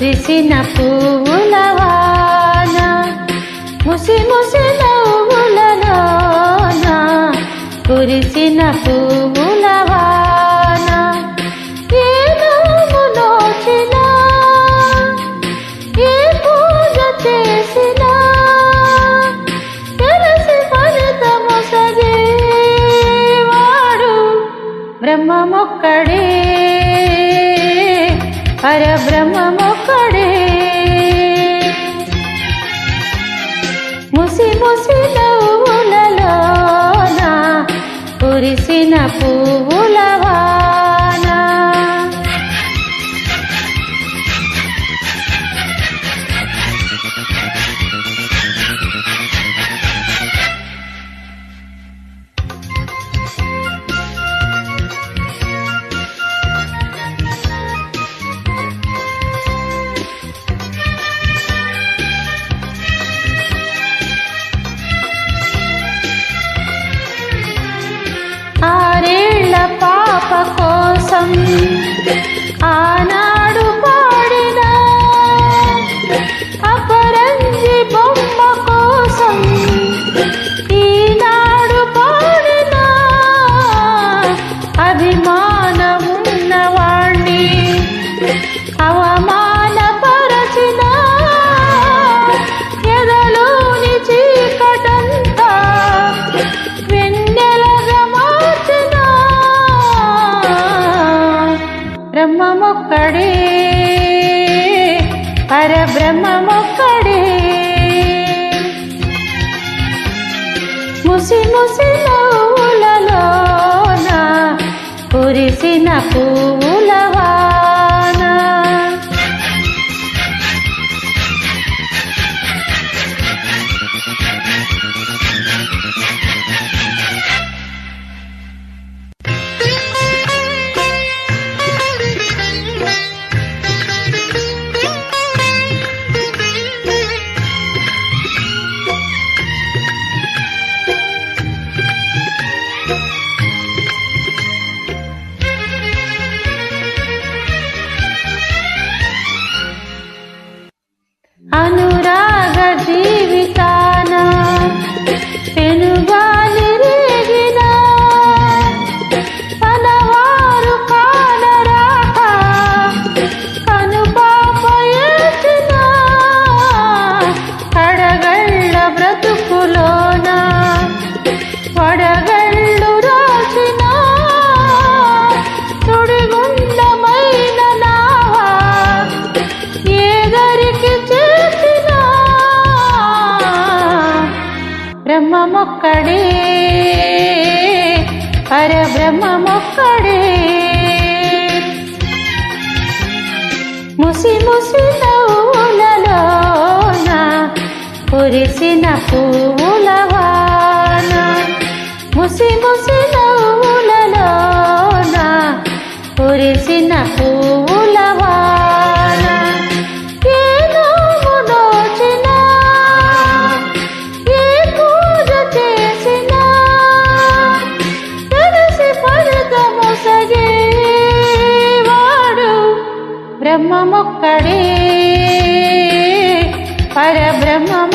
కురిసిన పువ్వుల వాన ముసి ముసి నవ్వులలోన కురిసిన పువ్వుల వాన ఏ నోము నోచినా ఏ పూజ చేసినా తెలిసి ఫలితము సగేవాడు బ్రహ్మమొక్కడే పరబ్రహ్మమొక్కడే ముసి ముసి నవ్వులలోన కురిసిన పువ్వుల వాన ఆరేళ్ల పాప కోసం ఆనాడు పాడిన అపరంజి బొమ్మ కోసం ఈనాడు పాడిన అభిమానమున్నవాణ్ణి అవమానపరచిన ఎదలోని చీకటంతా బ్రహ్మమొక్కడే పరబ్రహ్మమొక్కడే ముసి ముసి నవ్వులలోన కురిసిన పువ్వుల వాన అనురాగ జీవితాన పెనుగాలి రేగిన పలవారు కానరాక కనుపాప ఏచిన కడగళ్ళ బ్రతుకులోన వడగళ్ళు రాసిన తుడిగుండమైన నావా ఏదరికి బ్రహ్మమొక్కడే పరబ్రహ్మమొక్కడే ముసి ముసి నవ్వులలోన కురిసిన పువ్వుల వాన ముసి ముసి నవ్వులలోన కురిసిన పువ్వుల వాన ఏ నోము నోచినా ఏ పూజ చేసినా తెలిసి ఫలితము సగేవాడు బ్రహ్మమొక్కడే పరబ్రహ్మమొక్కడే